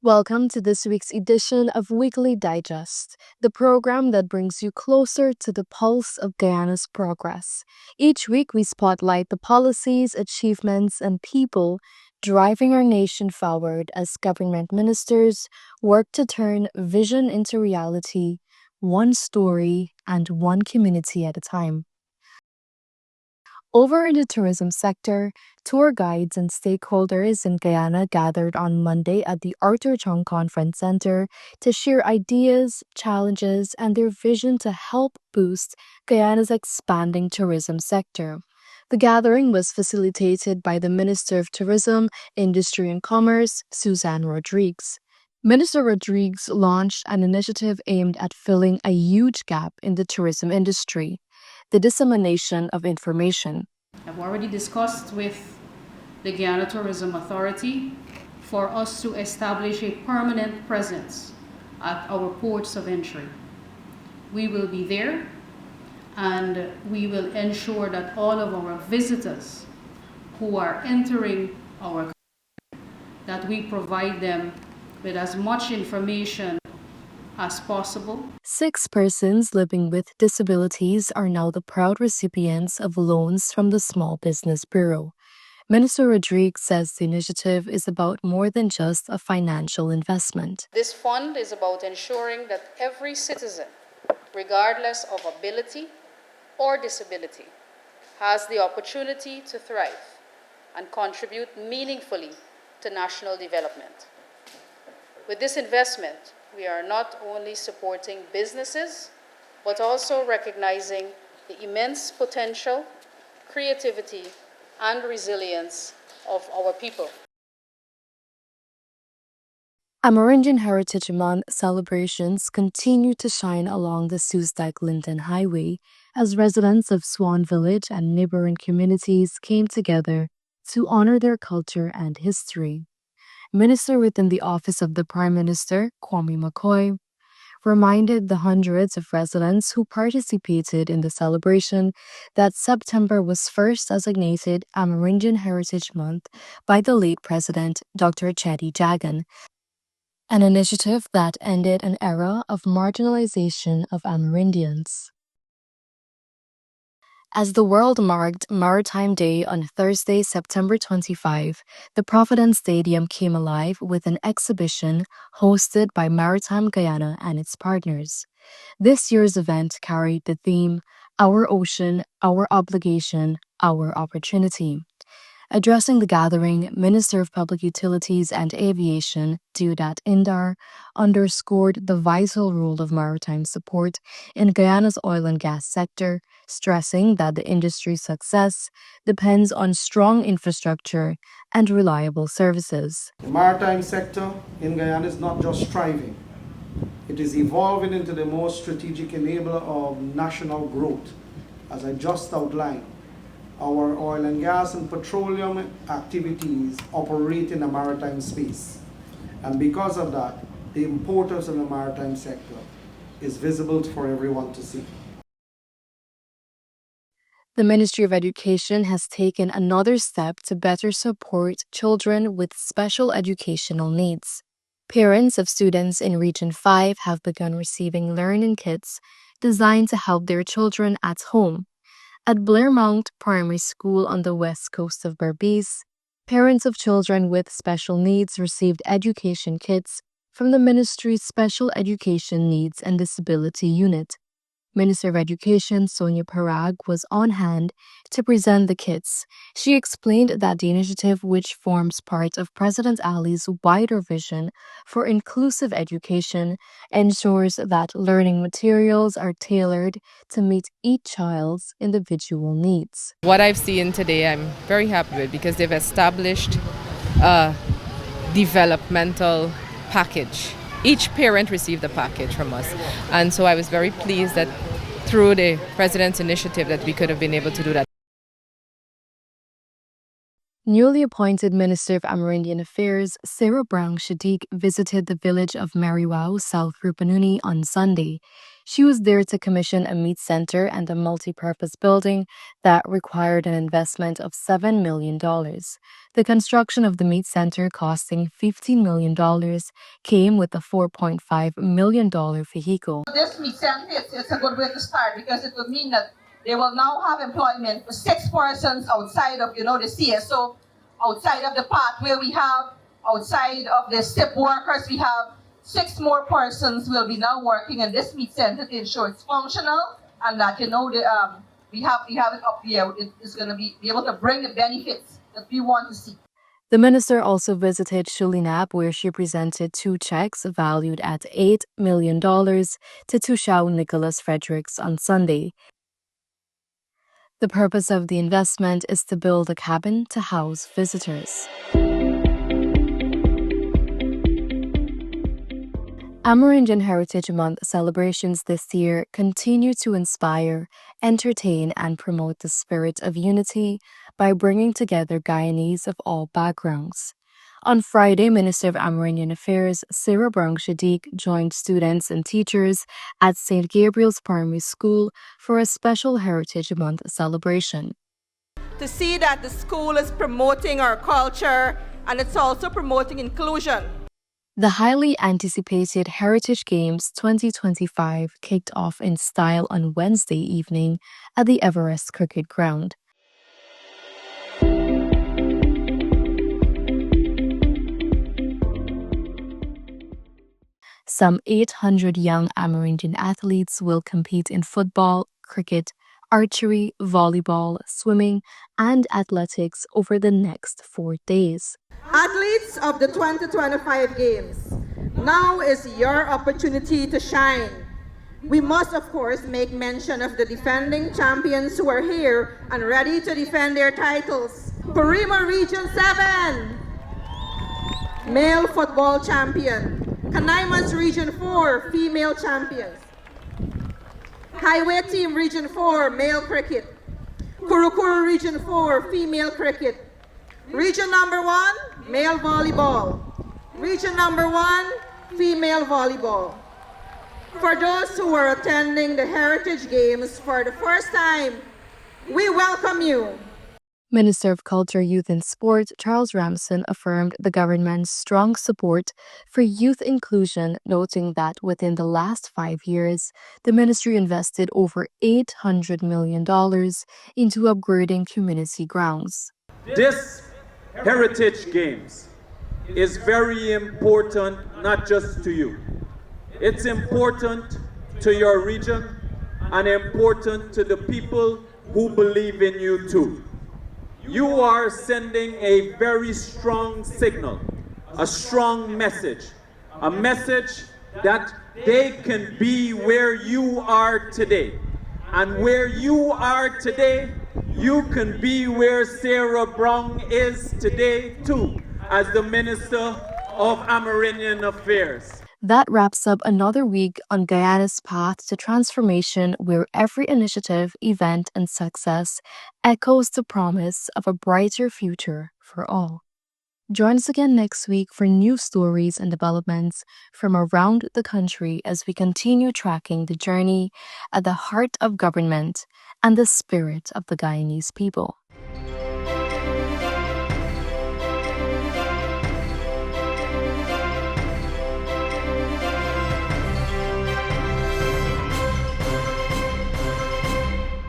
Welcome to this week's edition of Weekly Digest, the program that brings you closer to the pulse of Guyana's progress. Each week, we spotlight the policies, achievements, and people driving our nation forward as government ministers work to turn vision into reality, one story and one community at a time. Over in the tourism sector, tour guides and stakeholders in Guyana gathered on Monday at the Arthur Chong Conference Center to share ideas, challenges, and their vision to help boost Guyana's expanding tourism sector. The gathering was facilitated by the Minister of Tourism, Industry and Commerce, Suzanne Rodriguez. Minister Rodriguez launched an initiative aimed at filling a huge gap in the tourism industry: the dissemination of information. I've already discussed with the Guyana Tourism Authority for us to establish a permanent presence at our ports of entry. We will be there and we will ensure that all of our visitors who are entering our country, that we provide them with as much information as possible. 6 persons living with disabilities are now the proud recipients of loans from the Small Business Bureau. Minister Rodriguez says the initiative is about more than just a financial investment. This fund is about ensuring that every citizen, regardless of ability or disability, has the opportunity to thrive and contribute meaningfully to national development. With this investment, we are not only supporting businesses, but also recognizing the immense potential, creativity, and resilience of our people. Amerindian Heritage Month celebrations continue to shine along the Susdike-Linden Highway as residents of Swan Village and neighboring communities came together to honor their culture and history. Minister within the Office of the Prime Minister, Kwame McCoy, reminded the hundreds of residents who participated in the celebration that September was first designated Amerindian Heritage Month by the late President Dr. Chetty Jagan, an initiative that ended an era of marginalization of Amerindians. As the world marked Maritime Day on Thursday, September 25, the Providence Stadium came alive with an exhibition hosted by Maritime Guyana and its partners. This year's event carried the theme, Our Ocean, Our Obligation, Our Opportunity. Addressing the gathering, Minister of Public Utilities and Aviation, Deodat Indar, underscored the vital role of maritime support in Guyana's oil and gas sector, stressing that the industry's success depends on strong infrastructure and reliable services. The maritime sector in Guyana is not just thriving, it is evolving into the most strategic enabler of national growth, as I just outlined. Our oil and gas and petroleum activities operate in the maritime space. And because of that, the importance of the maritime sector is visible for everyone to see. The Ministry of Education has taken another step to better support children with special educational needs. Parents of students in Region 5 have begun receiving learning kits designed to help their children at home. At Blairmount Primary School on the west coast of Berbice, parents of children with special needs received education kits from the ministry's Special Education Needs and Disability Unit. Minister of Education Sonia Parag was on hand to present the kits. She explained that the initiative, which forms part of President Ali's wider vision for inclusive education, ensures that learning materials are tailored to meet each child's individual needs. What I've seen today, I'm very happy with because they've established a developmental package. Each parent received a package from us. And so I was very pleased that through the President's initiative that we could have been able to do that. Newly appointed Minister of Amerindian Affairs, Sarah Brown Shadiq, visited the village of Mariwao, South Rupununi on Sunday. She was there to commission a meat center and a multi-purpose building that required an investment of $7 million. The construction of the meat center, costing $15 million, came with a $4.5 million vehicle. This meat center, it's a good way to start because it will mean that they will now have employment for 6 persons outside of, the CSO, outside of the pathway we have, outside of the SIP workers we have. 6 more persons will be now working in this meat center to ensure it's functional and that, we have it up here. It is going to be able to bring the benefits that we want to see. The minister also visited Shulinap, where she presented 2 checks valued at $8 million to Tushao Nicholas Fredericks on Sunday. The purpose of the investment is to build a cabin to house visitors. Amerindian Heritage Month celebrations this year continue to inspire, entertain, and promote the spirit of unity by bringing together Guyanese of all backgrounds. On Friday, Minister of Amerindian Affairs, Sarah Brown Shadiq, joined students and teachers at St. Gabriel's Primary School for a special Heritage Month celebration. To see that the school is promoting our culture and it's also promoting inclusion. The highly anticipated Heritage Games 2025 kicked off in style on Wednesday evening at the Everest Cricket Ground. Some 800 young Amerindian athletes will compete in football, cricket, archery, volleyball, swimming, and athletics over the next 4 days. Athletes of the 2025 Games, now is your opportunity to shine. We must, of course, make mention of the defending champions who are here and ready to defend their titles. Parima Region 7, male football champion. Canaimans Region 4, female champions. Highway Team Region 4, male cricket. Kurukuru Region 4, female cricket. Region number 1, male volleyball. Region number 1, female volleyball. For those who are attending the Heritage Games for the first time, we welcome you. Minister of Culture, Youth and Sport Charles Ramson affirmed the government's strong support for youth inclusion, noting that within the last 5 years, the ministry invested over $800 million into upgrading community grounds. This Heritage Games is very important, not just to you. It's important to your region and important to the people who believe in you too. You are sending a very strong signal, a strong message, a message that they can be where you are today. And where you are today, you can be where Sarah Brown is today too, as the Minister of Amerindian Affairs. That wraps up another week on Guyana's path to transformation, where every initiative, event, and success echoes the promise of a brighter future for all. Join us again next week for new stories and developments from around the country as we continue tracking the journey at the heart of government and the spirit of the Guyanese people.